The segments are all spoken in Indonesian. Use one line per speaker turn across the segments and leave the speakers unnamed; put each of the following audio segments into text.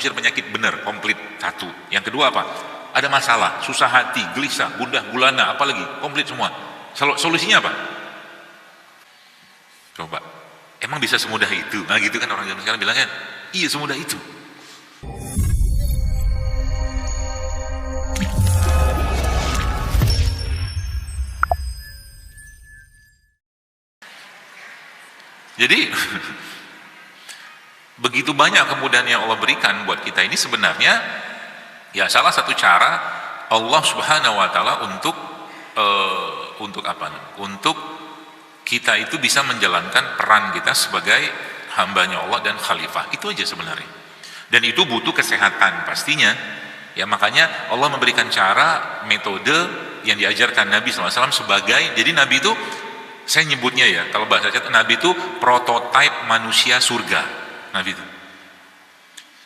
mengusir penyakit, benar, komplit, satu. Yang kedua apa? Ada masalah, susah hati, gelisah, gundah gulana, apalagi, komplit semua. Solusinya apa? Coba, emang bisa semudah itu? Nah gitu kan orang zaman sekarang bilangnya, iya semudah itu. Jadi begitu banyak kemudahan yang Allah berikan buat kita ini sebenarnya ya salah satu cara Allah Subhanahu wa taala untuk apa? Untuk kita itu bisa menjalankan peran kita sebagai hambanya Allah dan khalifah. Itu aja sebenarnya. Dan itu butuh kesehatan pastinya. Ya makanya Allah memberikan cara, metode yang diajarkan Nabi SAW sebagai, jadi Nabi itu, saya nyebutnya ya, kalau bahasa saya, Nabi itu prototipe manusia surga. Nabi itu.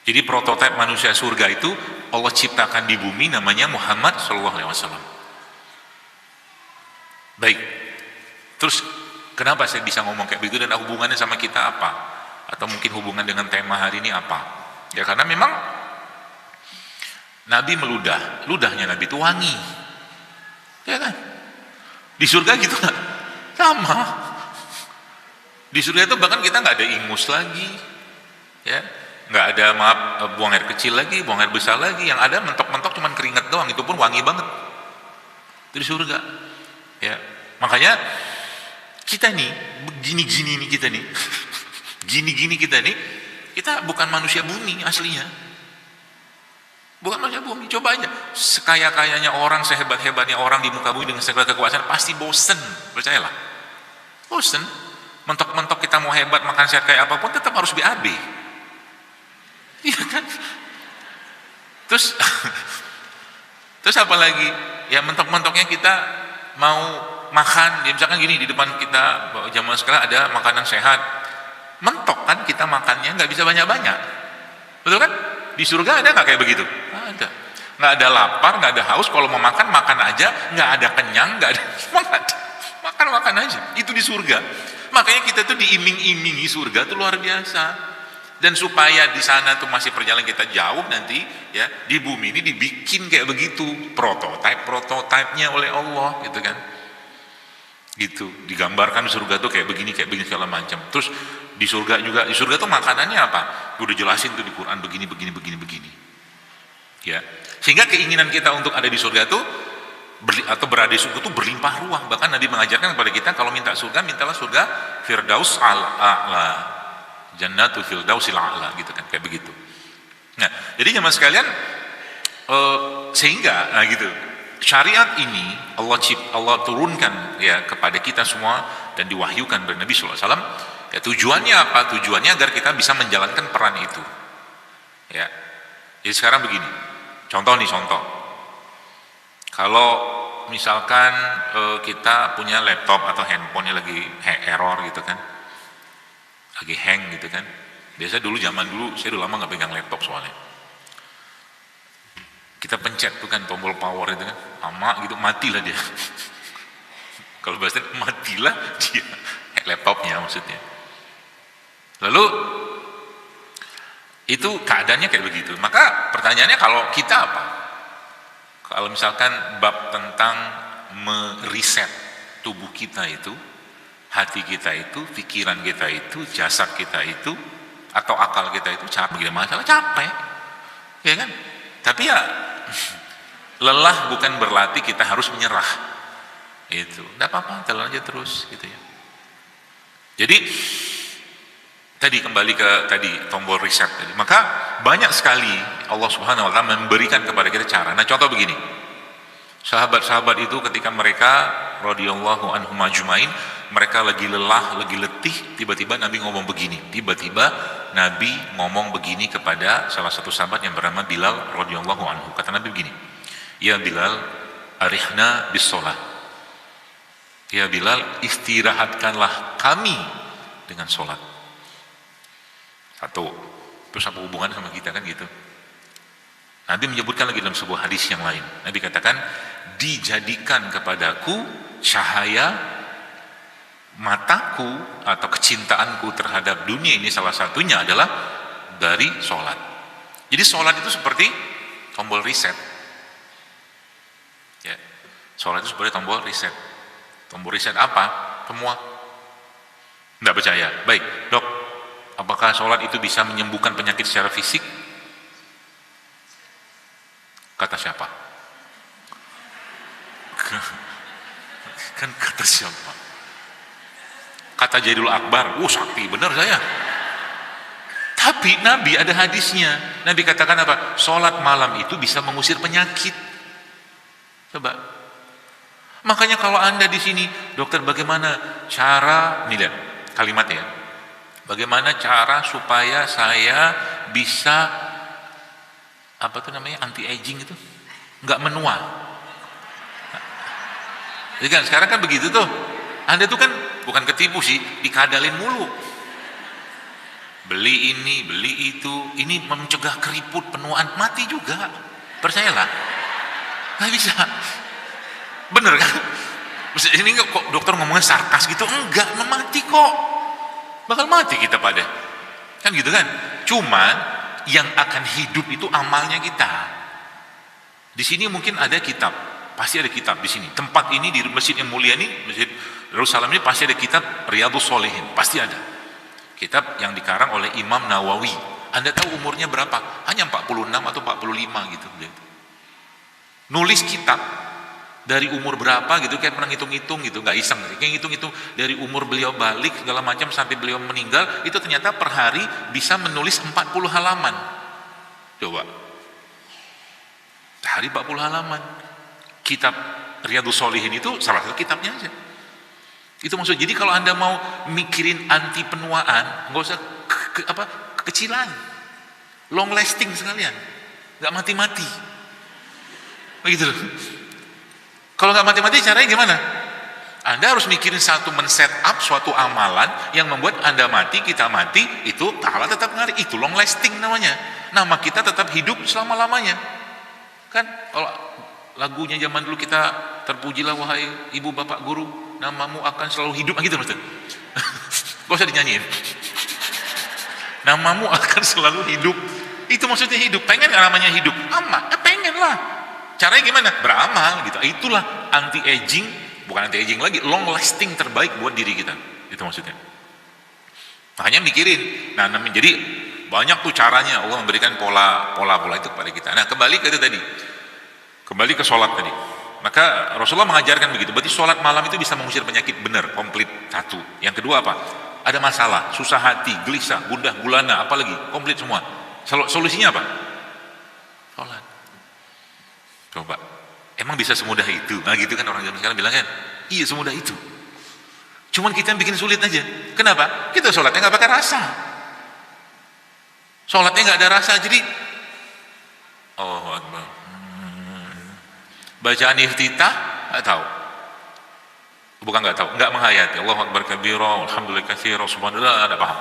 Jadi prototipe manusia surga itu Allah ciptakan di bumi, namanya Muhammad SAW. Baik. Terus kenapa saya bisa ngomong kayak begitu dan hubungannya sama kita apa? Atau mungkin hubungan dengan tema hari ini apa? Ya karena memang Nabi ludahnya Nabi itu wangi. Ya kan? Di surga gitu kan? Sama. Di surga itu bahkan kita nggak ada ingus lagi, ya, nggak ada buang air kecil lagi, buang air besar lagi. Yang ada mentok-mentok cuman keringat doang, itu pun wangi banget. Itu di surga, ya. Makanya kita nih, begini-gini nih kita nih, gini-gini kita nih, kita bukan manusia bumi aslinya. Bukan manusia bumi. Coba aja, sekaya-kayanya orang, sehebat-hebatnya orang di muka bumi dengan segala kekuasaan, pasti bosen, percayalah. Bosen. Mentok-mentok kita mau hebat, makan sehat kayak apapun, tetap harus BAB. Iya kan? Terus apa lagi? Ya mentok-mentoknya kita mau makan, ya misalkan gini, di depan kita zaman sekarang ada makanan sehat. Mentok kan kita makannya, nggak bisa banyak-banyak. Betul kan? Di surga ada nggak kayak begitu? Nggak ada. Nggak ada lapar, nggak ada haus. Kalau mau makan, makan aja. Nggak ada kenyang, nggak ada semangat. Makan aja. Itu di surga. Makanya kita tuh diiming-imingi surga tuh luar biasa. Dan supaya di sana tuh masih perjalanan kita jauh nanti, ya di bumi ini dibikin kayak begitu, prototipenya oleh Allah, gitu kan? Gitu. Digambarkan surga tuh kayak begini segala macam. Terus di surga tuh makanannya apa? Udah jelasin tuh di Quran begini. Ya. Sehingga keinginan kita untuk ada di surga tuh atau berada di surga tuh berlimpah ruah. Bahkan Nabi mengajarkan kepada kita kalau minta surga, mintalah surga Firdaus al-A'la. Jannatul Firdausil A'la gitu kan, kayak begitu. Nah, jadi jemaah sekalian sehingga gitu. Syariat ini Allah turunkan ya kepada kita semua dan diwahyukan dari Nabi SAW. Ya, tujuannya apa? Tujuannya agar kita bisa menjalankan peran itu. Ya. Jadi sekarang begini. Contoh. Kalau misalkan kita punya laptop atau handphonenya lagi error gitu kan. Lagi hang gitu kan. Biasa zaman dulu saya udah lama nggak pegang laptop soalnya. Kita pencet tuh kan tombol power itu kan. Lama gitu matilah dia. Kalau bahasanya matilah dia. Laptopnya maksudnya. Lalu itu keadaannya kayak begitu. Maka pertanyaannya kalau kita apa? Kalau misalkan bab tentang meriset tubuh kita itu, hati kita itu, pikiran kita itu, jasad kita itu, atau akal kita itu capek, masalah capek, ya kan? Tapi ya lelah bukan berarti kita harus menyerah. Itu, enggak apa-apa, jalan aja terus, gitu ya. Jadi tadi kembali ke tombol reset tadi. Maka banyak sekali Allah Subhanahu wa taala memberikan kepada kita cara. Nah, contoh begini. Sahabat-sahabat itu ketika mereka radhiyallahu anhum ajmain, mereka lagi lelah, lagi letih, tiba-tiba Nabi ngomong begini. Tiba-tiba Nabi ngomong begini kepada salah satu sahabat yang bernama Bilal radhiyallahu anhu. Kata Nabi begini, "Ya Bilal, arihna bis shalah." Ya Bilal, istirahatkanlah kami dengan sholat. Satu, terus apa hubungannya sama kita kan gitu. Nabi menyebutkan lagi dalam sebuah hadis yang lain. Nabi katakan, dijadikan kepadaku cahaya mataku atau kecintaanku terhadap dunia ini salah satunya adalah dari sholat. Jadi sholat itu seperti tombol reset. Ya, sholat itu seperti tombol reset. Tombol reset apa? Semua. Enggak percaya? Baik, dok, apakah sholat itu bisa menyembuhkan penyakit secara fisik? Kata siapa? Kan kata siapa? Kata Jadul Akbar. Sakti benar saya. Tapi Nabi ada hadisnya. Nabi katakan apa? Sholat malam itu bisa mengusir penyakit. Coba. Makanya kalau Anda di sini, dokter, bagaimana cara, nih lihat kalimatnya. Bagaimana cara supaya saya bisa apa tuh namanya, anti aging itu, nggak menua. Jadi kan sekarang kan begitu tuh. Anda tuh kan bukan ketipu sih, dikadalin mulu. Beli ini, beli itu, ini mencegah keriput, penuaan, mati juga. Percayalah, nggak bisa. Bener kan? Ini kok dokter ngomongnya sarkas gitu? Enggak, mati kok. Bakal mati kita pada. Kan gitu kan? Cuman yang akan hidup itu amalnya kita. Di sini mungkin ada kitab, pasti ada kitab di sini. Tempat ini di masjid yang mulia ini, Masjid Darussalam ini pasti ada kitab Riyadhus Shalihin, pasti ada. Kitab yang dikarang oleh Imam Nawawi. Anda tahu umurnya berapa? Hanya 46 atau 45 gitu. Nulis kitab dari umur berapa gitu, kayak pernah ngitung-ngitung gitu, nggak iseng, kayak ngitung-ngitung dari umur beliau balik segala macam sampai beliau meninggal, itu ternyata per hari bisa menulis 40 halaman. Coba. Sehari 40 halaman. Kitab Riyadhus Shalihin itu salah satu kitabnya aja. Itu maksud. Jadi kalau Anda mau mikirin anti penuaan, nggak usah kekecilan, long lasting sekalian, nggak mati-mati. Begitu loh. Kalau nggak mati-mati caranya gimana? Anda harus mikirin men-set up suatu amalan yang membuat Anda mati, kita mati, itu pahala tetap ngalir. Itu long lasting namanya. Nama kita tetap hidup selama-lamanya. Kan kalau lagunya zaman dulu kita, terpujilah wahai ibu bapak guru, namamu akan selalu hidup, gitu maksud. Gak usah dinyanyiin. Namamu akan selalu hidup. Itu maksudnya hidup. Pengen gak namanya hidup? Pengen lah. Caranya gimana? Beramal gitu. Itulah anti aging, bukan anti aging lagi, long lasting terbaik buat diri kita. Itu maksudnya. Makanya mikirin. Nah, jadi banyak tuh caranya Allah memberikan pola-pola itu kepada kita. Nah, kembali ke itu tadi. Kembali ke sholat tadi. Maka Rasulullah mengajarkan begitu. Berarti sholat malam itu bisa mengusir penyakit, benar, komplit, satu. Yang kedua apa? Ada masalah, susah hati, gelisah, gundah gulana, apalagi, komplit semua. Solusinya apa? Sholat. Coba, emang bisa semudah itu? Nah gitu kan orang zaman sekarang bilang kan, iya semudah itu. Cuman kita yang bikin sulit aja. Kenapa? Kita sholatnya nggak pakai rasa. Sholatnya nggak ada rasa, jadi Akbar. Bacaan iftitah nggak tahu. Bukan nggak tahu, nggak menghayati. Allahu Akbar kabira, alhamdulillah katsira, subhanallah, ada paham.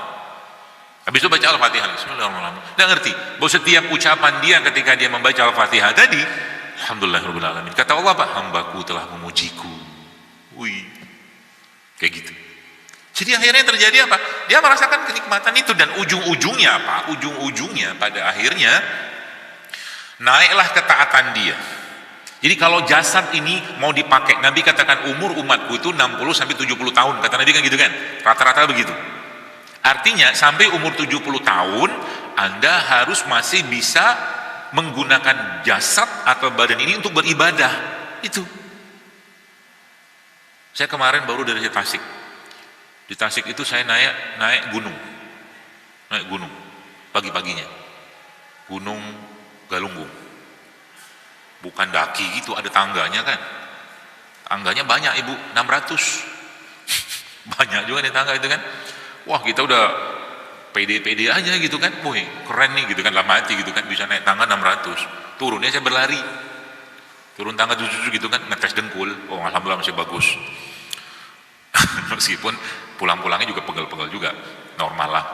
Habis itu baca Al-Fatihah, bismillahirrahmanirrahim. Nggak ngerti bahwa setiap ucapan dia ketika dia membaca Al-Fatihah tadi, alhamdulillahirabbil alamin. Kata Allah apa? Hambaku telah memujiku. Wih. Kayak gitu. Jadi akhirnya terjadi apa? Dia merasakan kenikmatan itu, dan ujung-ujungnya apa? Ujung-ujungnya pada akhirnya naiklah ketaatan dia. Jadi kalau jasad ini mau dipakai, Nabi katakan umur umatku itu 60 sampai 70 tahun. Kata Nabi kan gitu kan? Rata-rata begitu. Artinya sampai umur 70 tahun Anda harus masih bisa menggunakan jasad atau badan ini untuk beribadah. Itu. Saya kemarin baru dari Tasik. Di Tasik itu saya naik gunung. Naik gunung pagi-paginya. Gunung Galunggung. Bukan daki gitu, ada tangganya kan. Tangganya banyak ibu, 600. Banyak juga nih tangga itu kan. Wah kita udah pede-pede aja gitu kan. Wih keren nih gitu kan, lama hati gitu kan, bisa naik tangga 600. Turunnya saya berlari. Turun tangga 7 gitu kan, ngetes dengkul. Oh alhamdulillah masih bagus. Meskipun pulang-pulangnya juga pegel-pegel juga, normal lah.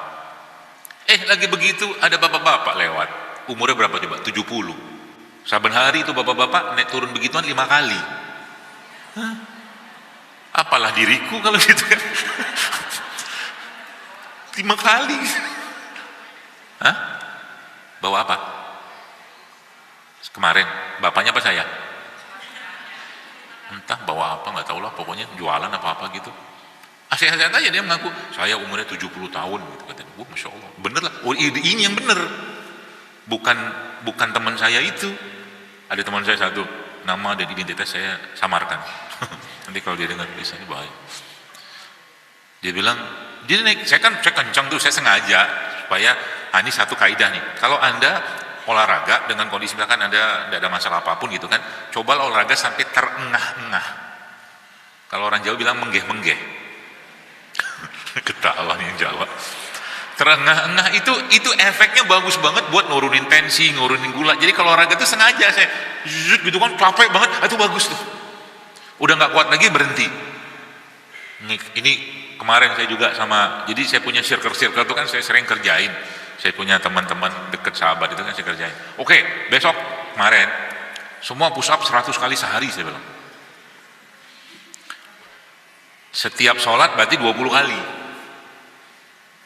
Lagi begitu ada bapak-bapak lewat. Umurnya berapa coba? 70. Saben hari itu bapak-bapak naik turun begituan 5 kali. Hah? Apalah diriku kalau gitu kan. 5 kali. Hah? Bawa apa? Kemarin, bapaknya apa saya? Entah bawa apa, nggak tahu lah, pokoknya jualan apa-apa gitu. Sehat-sehat aja dia mengaku, saya umurnya 70 tahun gitu katanya. Masya Allah, bener lah. Oh, ini yang bener. Bukan teman saya itu. Ada teman saya satu, nama dan identitas saya samarkan. Nanti kalau dia dengar tulisannya bahaya. Dia bilang, dia naik, saya kencang tuh, saya sengaja supaya ini satu kaidah nih. Kalau Anda olahraga dengan kondisi misalkan Anda tidak ada masalah apapun gitu kan, coba olahraga sampai terengah-engah. Kalau orang Jawa bilang menggeh-menggeh. Ketawa nih yang Jawa. Terengah-engah itu efeknya bagus banget buat nurunin tensi, nurunin gula. Jadi kalau olahraga itu sengaja saya gitu kan, capek banget, itu bagus tuh. Udah nggak kuat lagi berhenti. Ini kemarin saya juga jadi saya punya circle itu kan saya sering kerjain. Saya punya teman-teman deket sahabat itu kan saya kerjain. Oke, besok kemarin semua push up 100 kali sehari saya bilang. Setiap sholat berarti 20 kali.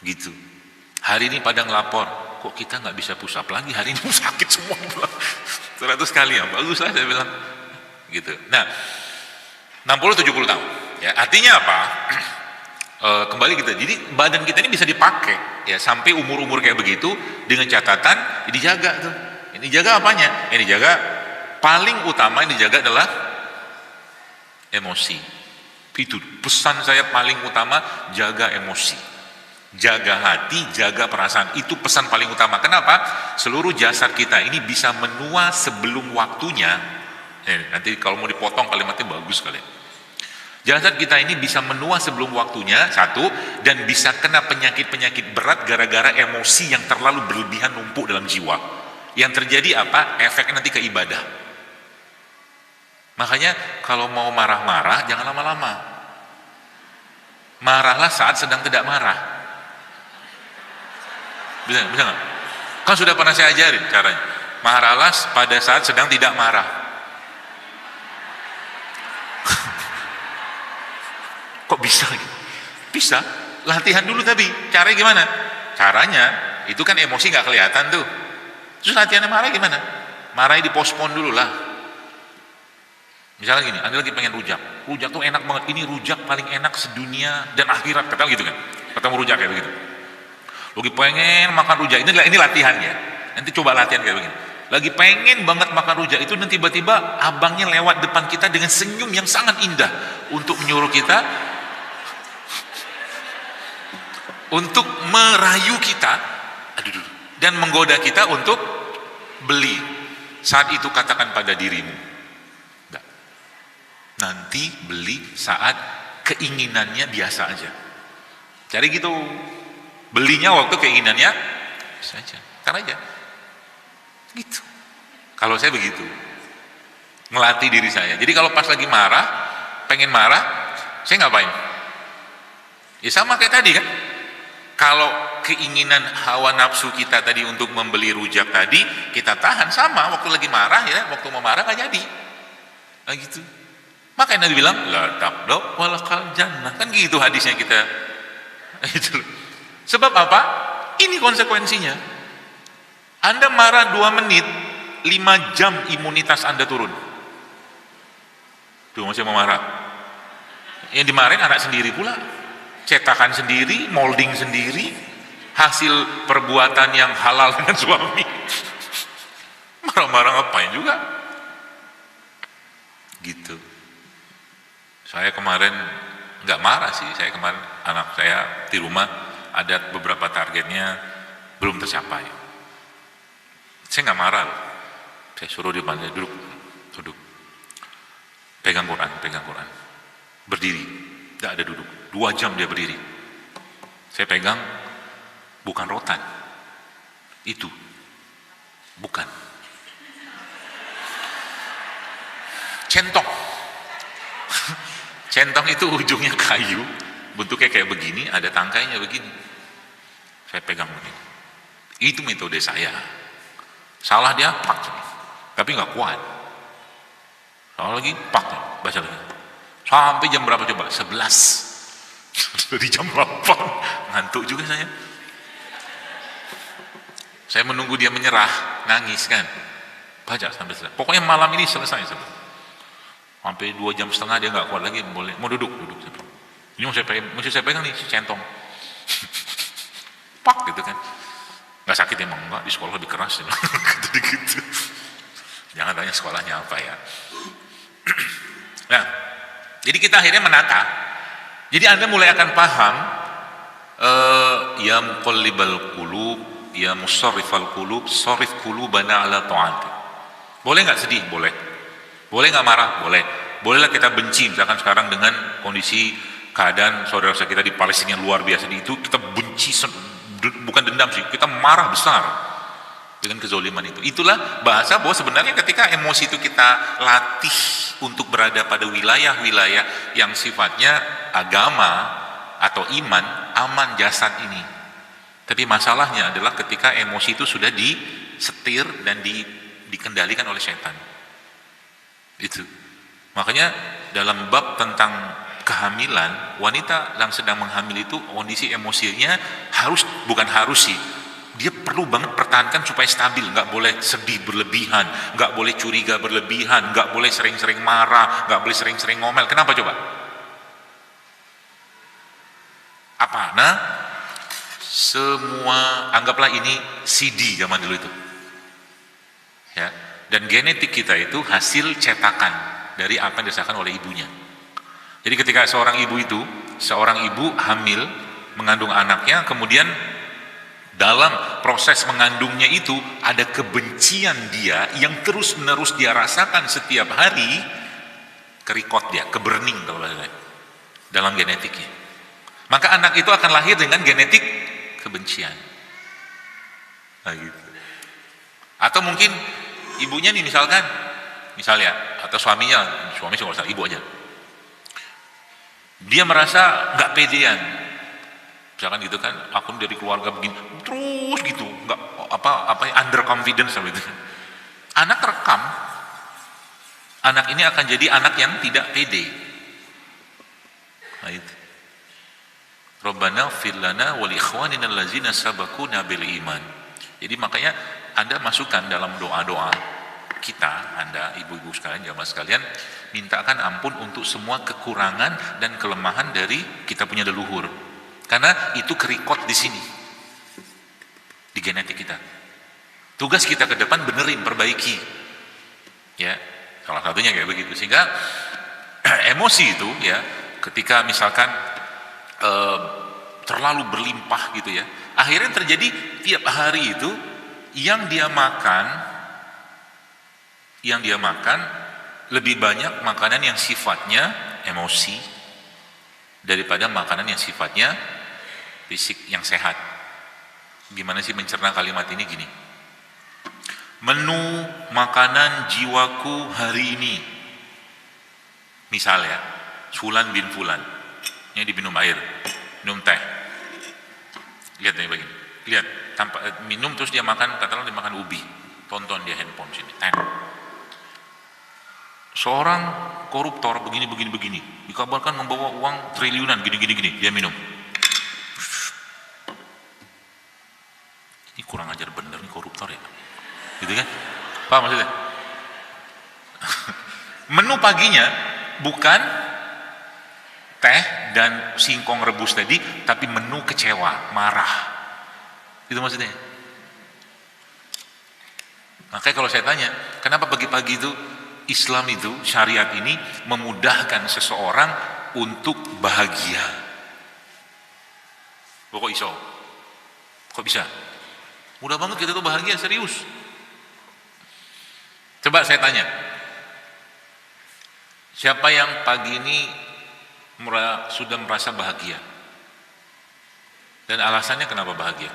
Gitu. Hari ini pada ngelapor, kok kita nggak bisa push up lagi, hari ini sakit semua. 100 kali ya, bagus lah saya bilang. Gitu. Nah, 60-70 tahun. Ya, artinya apa? Kembali kita, jadi badan kita ini bisa dipakai ya sampai umur-umur kayak begitu dengan catatan dijaga tuh. Ini jaga apanya? Ini dijaga paling utama yang dijaga adalah emosi. Itu pesan saya paling utama, jaga emosi, jaga hati, jaga perasaan. Itu pesan paling utama. Kenapa? Seluruh jasad kita ini bisa menua sebelum waktunya. Nanti kalau mau dipotong kalimatnya bagus kali. Jasad kita ini bisa menua sebelum waktunya, satu, dan bisa kena penyakit-penyakit berat gara-gara emosi yang terlalu berlebihan numpuk dalam jiwa. Yang terjadi apa? Efeknya nanti ke ibadah. Makanya kalau mau marah-marah jangan lama-lama. Marahlah saat sedang tidak marah. Bisa nggak? Kan sudah pernah saya ajarin caranya. Marahlah pada saat sedang tidak marah. Kok bisa? Bisa. Latihan dulu tapi caranya gimana? Caranya itu kan emosi nggak kelihatan tuh. Terus latihannya marah gimana? Marahnya dipospon dulu lah. Misalnya gini, Anda lagi pengen rujak tuh enak banget, ini rujak paling enak sedunia dan akhirat, kata gitu kan, ketemu rujak kayak begitu. Lagi pengen makan rujak, ini latihan ya, nanti coba latihan kayak begini. Lagi pengen banget makan rujak itu, dan tiba-tiba abangnya lewat depan kita dengan senyum yang sangat indah untuk menyuruh kita, untuk merayu kita, dan menggoda kita untuk beli. Saat itu katakan pada dirimu, nanti beli saat keinginannya biasa aja. Cari gitu, belinya waktu keinginannya biasa aja, kan aja gitu. Kalau saya begitu ngelatih diri saya. Jadi kalau pas lagi marah, pengen marah, saya ngapain? Ya sama kayak tadi kan, kalau keinginan hawa nafsu kita tadi untuk membeli rujak tadi kita tahan, sama waktu lagi marah ya, waktu mau marah nggak jadi. Nah gitu. Makanya Nabi bilang la taqdab walakal jannah, kan gitu hadisnya kita. Itu. Sebab apa? Ini konsekuensinya. Anda marah 2 menit, 5 jam imunitas Anda turun. Tuh masih mau marah. Yang dimarahin anak sendiri pula, cetakan sendiri, molding sendiri, hasil perbuatan yang halal dengan suami. Marah-marah ngapain juga? Gitu. Saya kemarin nggak marah sih, saya kemarin anak saya di rumah ada beberapa targetnya belum tercapai. Saya nggak marah loh. Saya suruh dia duduk, pegang Quran, berdiri, nggak ada duduk. 2 jam dia berdiri. Saya pegang, bukan rotan, itu bukan centong. Centong itu ujungnya kayu, bentuknya kayak begini, ada tangkainya begini. Saya pegang begini. Itu metode saya. Salah dia, pak, tapi nggak kuat. Salah lagi, pak, baca lagi. Sampai jam berapa coba? 11. Dari jam 8, ngantuk juga saya. Saya menunggu dia menyerah, nangis kan. Baca sampai selesai. Pokoknya malam ini selesai sebetulnya. Sampai 2,5 jam dia nggak kuat lagi, boleh mau duduk. Ini mau saya pegang nih si centong. Pak gitu kan. Nggak sakit emang enggak, di sekolah lebih keras gitu. Jangan tanya sekolahnya apa ya. Nah, jadi kita akhirnya menata. Jadi Anda mulai akan paham ya muqallibal qulub, ya musarrifal qulub, sarrif qulubana ala ta'atik. Boleh nggak sedih? Boleh. Boleh nggak marah? Boleh. Bolehlah kita benci, misalkan sekarang dengan kondisi keadaan saudara-saudara kita di Palestina yang luar biasa itu, kita benci, bukan dendam sih, kita marah besar dengan kezoliman itu. Itulah bahasa bahwa sebenarnya ketika emosi itu kita latih untuk berada pada wilayah-wilayah yang sifatnya agama atau iman, aman jasad ini. Tapi masalahnya adalah ketika emosi itu sudah disetir dan dikendalikan oleh setan. Itu. Makanya dalam bab tentang kehamilan, wanita yang sedang menghamil itu kondisi emosinya bukan harus sih, dia perlu banget pertahankan supaya stabil, nggak boleh sedih berlebihan, nggak boleh curiga berlebihan, nggak boleh sering-sering marah, nggak boleh sering-sering ngomel. Kenapa coba? Apa? Nah, semua anggaplah ini CD zaman dulu itu, ya. Dan genetik kita itu hasil cetakan dari apa yang dirasakan oleh ibunya. Jadi ketika seorang ibu hamil mengandung anaknya, kemudian dalam proses mengandungnya itu ada kebencian dia yang terus-menerus dia rasakan setiap hari, kerikot dia, keburning kalau bahasa dalam genetiknya. Maka anak itu akan lahir dengan genetik kebencian. Nah, gitu. Atau mungkin ibunya nih misalnya atau suami sih nggak usah, ibu aja. Dia merasa nggak pedean, misalkan gitu kan, aku dari keluarga begini, terus gitu, nggak under confidence gitu. Anak rekam, anak ini akan jadi anak yang tidak pede. Nah itu. Rabbana ighfir lana wa li ikhwanina allazina sabaquna bil iman. Jadi makanya Anda masukkan dalam doa-doa kita, Anda ibu-ibu sekalian, jamaah sekalian, mintakan ampun untuk semua kekurangan dan kelemahan dari kita punya leluhur. Karena itu kerikot di sini, di genetik kita. Tugas kita ke depan benerin, perbaiki. Ya, salah satunya kayak begitu. Sehingga emosi itu ya, ketika misalkan terlalu berlimpah gitu ya, akhirnya terjadi tiap hari itu yang dia makan lebih banyak makanan yang sifatnya emosi daripada makanan yang sifatnya fisik yang sehat. Gimana sih mencerna kalimat ini? Gini, menu makanan jiwaku hari ini, misalnya Fulan bin Fulan, ini diminum air, minum teh, lihat nih begini, lihat minum terus dia makan, katakanlah dia makan ubi, tonton dia handphone sini, seorang koruptor begini, dikabarkan membawa uang triliunan, gini, dia minum. Ini kurang ajar bener nih koruptor ya, gitu kan? Paham maksudnya? Menu paginya bukan teh dan singkong rebus tadi, tapi menu kecewa, marah. Itu maksudnya. Makanya kalau saya tanya, kenapa pagi-pagi itu Islam itu, syariat ini memudahkan seseorang untuk bahagia? Kok iso? Kok bisa? Mudah banget kita tuh bahagia, serius. Coba saya tanya, siapa yang pagi ini sudah merasa bahagia? Dan alasannya kenapa bahagia?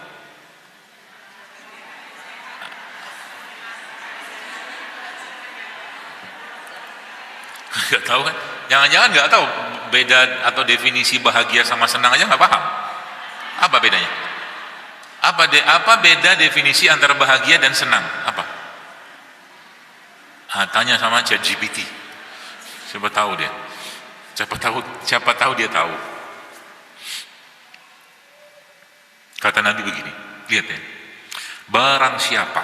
Gak tahu kan? Jangan-jangan gak tahu beda atau definisi bahagia sama senang aja gak paham. Apa bedanya? Apa beda definisi antara bahagia dan senang? Apa? Tanya sama ChatGPT. Siapa tahu dia. Siapa tahu dia tahu. Kata Nabi begini, lihat ya. Barang siapa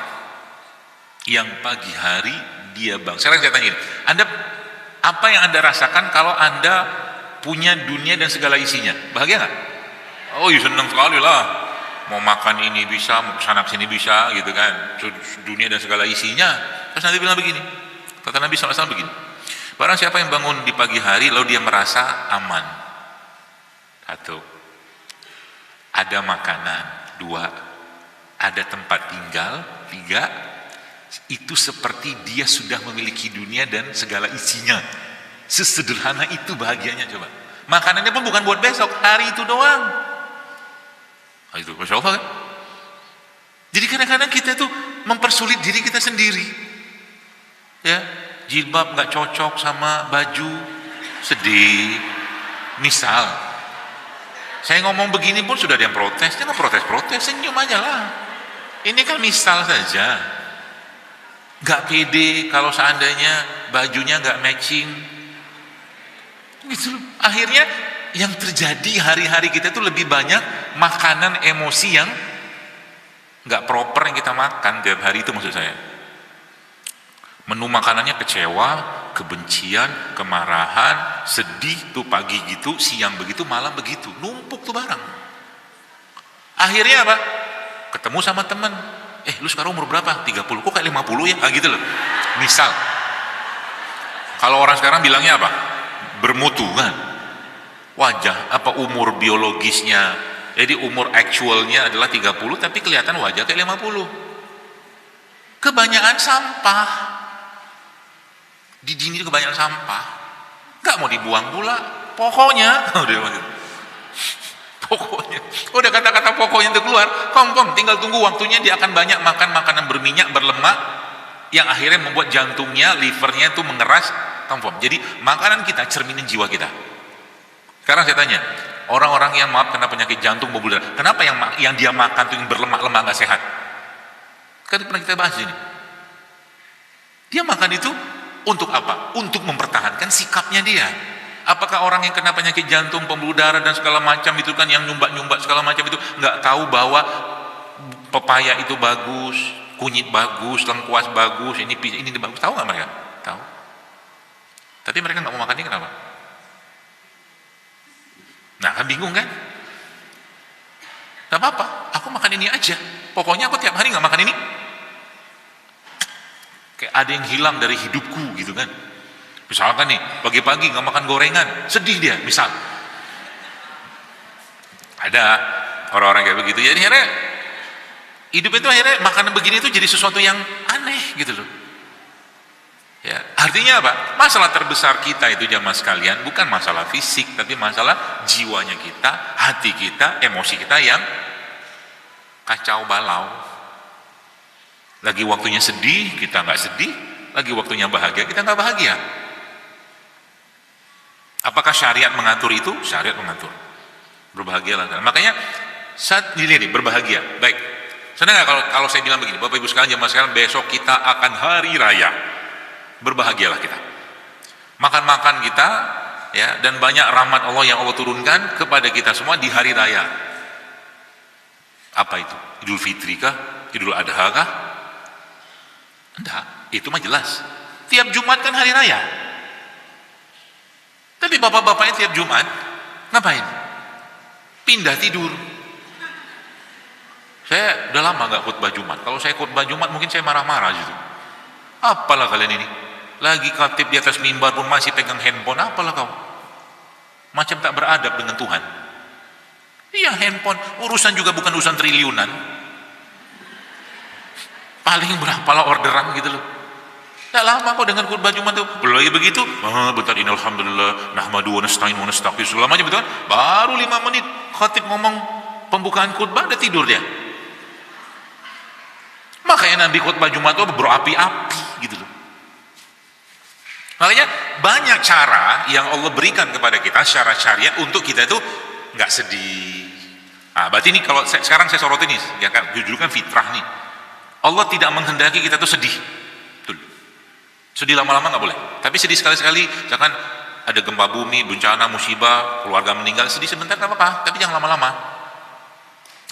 yang pagi hari dia bangun. Sekarang saya tanya, Anda apa yang Anda rasakan kalau Anda punya dunia dan segala isinya? Bahagia nggak? Oh, ya senang sekali lah. Mau makan ini bisa, mau kesana sini bisa, gitu kan. Dunia dan segala isinya. Terus Nabi bilang begini, kata Nabi SAW begini, barang siapa yang bangun di pagi hari lalu dia merasa aman, satu, ada makanan, dua, ada tempat tinggal, tiga, itu seperti dia sudah memiliki dunia dan segala isinya. Sesederhana itu bahagianya. Coba, makanannya pun bukan buat besok, hari itu doang. Nah, itu Masya Allah kan? Jadi kadang-kadang kita tuh mempersulit diri kita sendiri, ya. Jilbab nggak cocok sama baju, sedih. Misal saya ngomong begini pun sudah ada yang protes. Jangan protes-protes, senyum aja lah. Ini kan misal saja. Nggak pede kalau seandainya bajunya nggak matching, gitu. Akhirnya yang terjadi hari-hari kita itu lebih banyak makanan emosi yang nggak proper yang kita makan tiap hari, itu maksud saya. Menu makanannya kecewa, kebencian, kemarahan, sedih tuh pagi gitu, siang begitu, malam begitu, numpuk tuh barang. Akhirnya apa? Ketemu sama teman, lu sekarang umur berapa? 30, kok kayak 50 ya? Gitu loh. Misal, kalau orang sekarang bilangnya apa? Bermutu kan? Wajah, apa umur biologisnya, jadi umur actualnya adalah 30, tapi kelihatan wajah kayak 50. Kebanyakan sampah. Di sini kebanyakan sampah, nggak mau dibuang pula. Pokoknya, pokoknya, udah kata-kata pokoknya itu keluar, kom, tinggal tunggu waktunya dia akan banyak makan makanan berminyak, berlemak, yang akhirnya membuat jantungnya, livernya itu mengeras, kom. Jadi makanan kita cerminan jiwa kita. Sekarang saya tanya, orang-orang yang kena penyakit jantung, pembuluh darah, kenapa yang dia makan itu yang berlemak-lemak nggak sehat? Kan pernah kita bahas ini. Dia makan itu untuk apa? Untuk mempertahankan sikapnya dia. Apakah orang yang kena penyakit jantung, pembuluh darah dan segala macam itu kan yang nyumbat segala macam itu nggak tahu bahwa pepaya itu bagus, kunyit bagus, lengkuas bagus, ini bagus? Tahu nggak mereka? Tahu. Tapi mereka nggak mau makan ini, kenapa? Nah, kan bingung kan? Gak apa-apa, aku makan ini aja. Pokoknya aku tiap hari nggak makan ini. Kayak ada yang hilang dari hidupku gitu kan. Misalkan nih, pagi-pagi nggak makan gorengan, sedih dia, misal. Ada orang-orang kayak begitu. Jadi akhirnya hidup itu akhirnya makanan begini itu jadi sesuatu yang aneh gitu loh. Ya, artinya apa? Masalah terbesar kita itu jamaah sekalian bukan masalah fisik, tapi masalah jiwanya kita, hati kita, emosi kita yang kacau balau. Lagi waktunya sedih, kita nggak sedih. Lagi waktunya bahagia, kita nggak bahagia. Apakah syariat mengatur itu? Syariat mengatur. Berbahagialah. Makanya saat ini berbahagia. Baik. Senang nggak kalau saya bilang begini, Bapak Ibu sekalian, jemaah sekalian, besok kita akan hari raya. Berbahagialah kita. Makan-makan kita, ya, dan banyak rahmat Allah yang Allah turunkan kepada kita semua di hari raya. Apa itu? Idul Fitri kah? Idul Adha kah? Enggak, itu mah jelas. Tiap Jumat kan hari raya. Tapi bapak-bapaknya tiap Jumat ngapain? Pindah tidur. Saya udah lama nggak khutbah Jumat. Kalau saya khutbah Jumat mungkin saya marah-marah gitu. Apalah kalian ini? Lagi khatib di atas mimbar pun masih pegang handphone. Apalah kau? Macam tak beradab dengan Tuhan. Iya, handphone. Urusan juga bukan urusan triliunan. Paling berapalah orderan gitu loh. Tak lama kok dengan khutbah Jumat tuh. Belum lagi begitu, bentar ini alhamdulillah, nahmadu wa nasta'in wa nastaghfir, segala macam betul kan? Baru 5 menit khatib ngomong pembukaan khutbah udah tidur dia. Makanya Nabi khutbah Jumat tuh berapi-api gitu loh. Makanya banyak cara yang Allah berikan kepada kita secara syariat untuk kita itu nggak sedih. Berarti ini kalau sekarang saya sorot ini, ya kan, jujur kan fitrah nih. Allah tidak menghendaki kita tuh sedih. Betul. Sedih lama-lama nggak boleh. Tapi sedih sekali-sekali, misalkan ada gempa bumi, bencana, musibah, keluarga meninggal, sedih sebentar nggak apa-apa, tapi jangan lama-lama.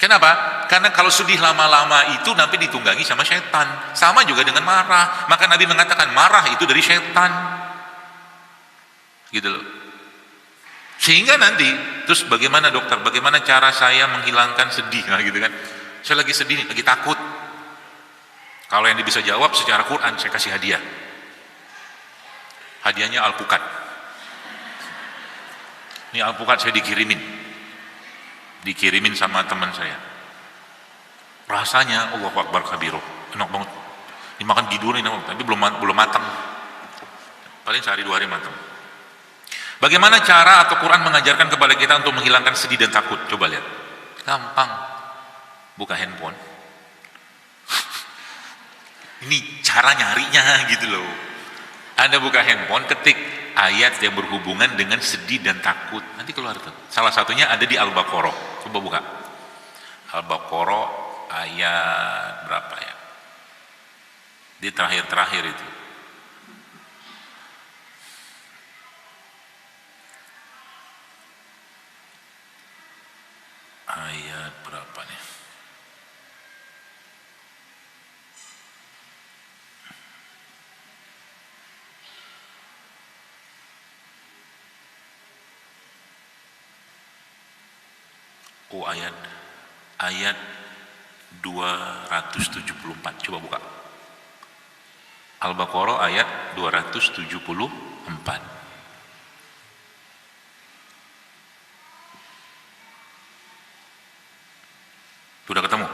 Kenapa? Karena kalau sedih lama-lama itu nanti ditunggangi sama setan. Sama juga dengan marah. Maka Nabi mengatakan marah itu dari setan. Gitu loh. Sehingga nanti, terus bagaimana dokter? Bagaimana cara saya menghilangkan sedih? Nah gitu kan. Saya lagi sedih, lagi takut. Kalau yang bisa jawab secara Quran, saya kasih hadiah. Hadiahnya alpukat. Ini alpukat saya dikirimin sama teman saya. Rasanya Allahu Akbar kabiro, enak banget. Dimakan gidul ini, tapi belum matang. Paling sehari 2 hari matang. Bagaimana cara atau Quran mengajarkan kepada kita untuk menghilangkan sedih dan takut? Coba lihat. Gampang. Buka handphone. Ini cara nyarinya gitu loh. Anda buka handphone, ketik ayat yang berhubungan dengan sedih dan takut, nanti keluar tuh. Salah satunya ada di Al-Baqarah. Coba buka Al-Baqarah ayat berapa ya, di terakhir itu. Ayat berapa nih? Oh, ayat 274. Coba buka Al-Baqarah ayat 274. Sudah ketemu?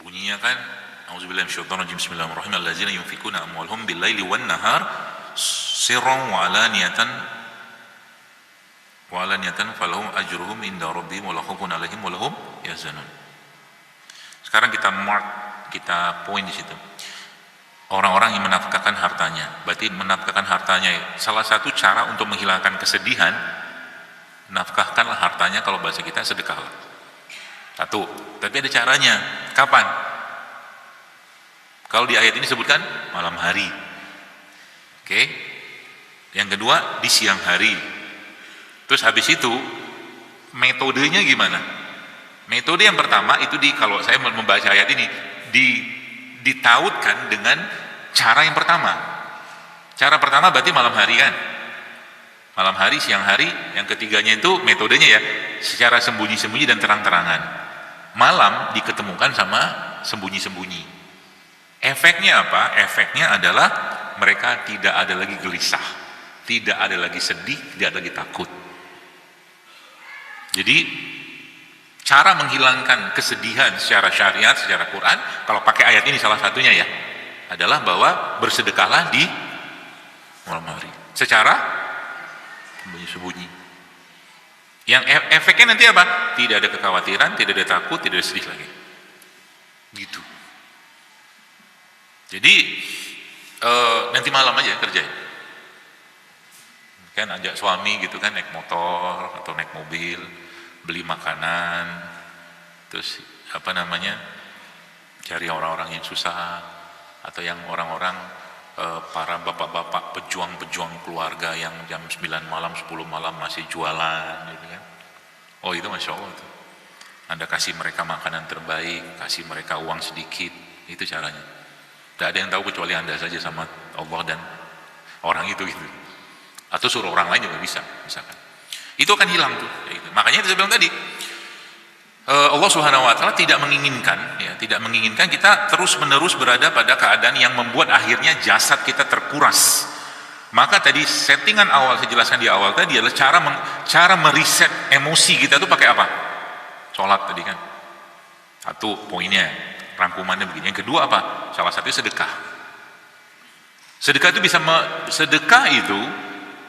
Bunyinya kan, A'udzubillahi minasyaitonir rajim. Bismillahirrahmanirrahim. Allazina yunfikuna amwalahum bil-laili wan-nahar sirran wa alaniyatan falahum ajruhum inda rabbihim wa la khaufun 'alaihim wa lahum yahzanun. Sekarang kita poin di situ. Orang-orang yang menafkahkan hartanya, berarti menafkahkan hartanya salah satu cara untuk menghilangkan kesedihan. Nafkahkanlah hartanya, kalau bahasa kita sedekahlah. Satu, tapi ada caranya. Kapan? Kalau di ayat ini sebutkan malam hari. Oke. Yang kedua di siang hari. Terus habis itu metodenya gimana? Metode yang pertama itu kalau saya membaca ayat ini ditautkan dengan cara yang pertama. Cara pertama berarti malam hari kan? Malam hari, siang hari. Yang ketiganya itu metodenya ya secara sembunyi-sembunyi dan terang-terangan. Malam diketemukan sama sembunyi-sembunyi. Efeknya apa? Efeknya adalah mereka tidak ada lagi gelisah, tidak ada lagi sedih, tidak ada lagi takut. Jadi cara menghilangkan kesedihan secara syariat, secara Quran, kalau pakai ayat ini salah satunya ya, adalah bahwa bersedekahlah di malam hari secara sembunyi-sembunyi. Yang efeknya nanti apa? Tidak ada kekhawatiran, tidak ada takut, tidak ada sedih lagi. Gitu. Jadi nanti malam aja kerjain. Kan ajak suami gitu kan, naik motor atau naik mobil, beli makanan, terus cari orang-orang yang susah, atau yang orang-orang para bapak-bapak pejuang-pejuang keluarga yang jam 9 malam, 10 malam masih jualan gitu kan. Oh itu Masya Allah itu. Anda kasih mereka makanan terbaik, kasih mereka uang sedikit, itu caranya. Tidak ada yang tahu kecuali Anda saja sama Allah dan orang itu gitu. Atau suruh orang lain juga bisa, misalkan. Itu akan hilang tuh. Ya gitu. Makanya itu saya bilang tadi, Allah Subhanahu Wa Taala tidak menginginkan kita terus-menerus berada pada keadaan yang membuat akhirnya jasad kita terkuras. Maka tadi settingan awal saya jelaskan di awal tadi adalah cara meriset emosi kita tuh pakai apa? Sholat tadi kan. Satu poinnya, rangkumannya begini. Yang kedua apa? Salah satunya sedekah. Sedekah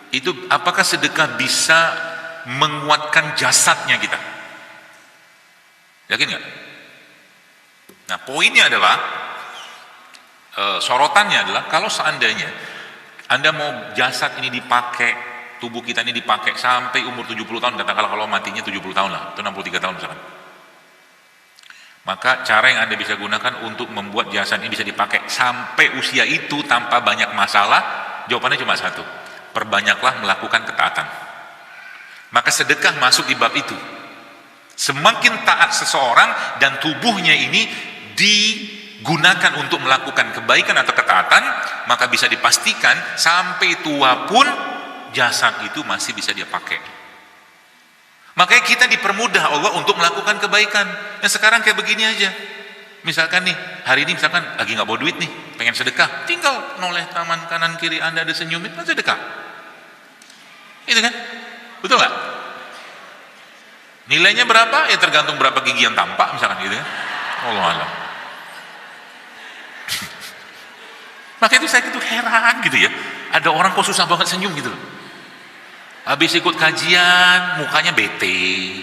itu apakah sedekah bisa menguatkan jasadnya kita? Yakin nggak? Nah poinnya adalah sorotannya adalah kalau seandainya Anda mau jasad ini dipakai, tubuh kita ini dipakai sampai umur 70 tahun, katakanlah kalau matinya 70 tahun lah, atau 63 tahun misalkan. Maka cara yang Anda bisa gunakan untuk membuat jasad ini bisa dipakai sampai usia itu tanpa banyak masalah, jawabannya cuma satu. Perbanyaklah melakukan ketaatan. Maka sedekah masuk di bab itu. Semakin taat seseorang dan tubuhnya ini digunakan untuk melakukan kebaikan atau ketaatan, maka bisa dipastikan sampai tua pun jasad itu masih bisa dia pakai. Makanya kita dipermudah Allah untuk melakukan kebaikan. Yang sekarang kayak begini aja. Misalkan nih, hari ini misalkan lagi nggak bawa duit nih, pengen sedekah, tinggal noleh tangan kanan kiri Anda ada senyumin, kan sedekah. Itu kan? Betul nggak? Nilainya berapa? Ya tergantung berapa gigi yang tampak, misalkan gitu kan. Allah alam. Maka itu saya gitu heran gitu ya. Ada orang kok susah banget senyum gitu loh. Habis ikut kajian, mukanya bete.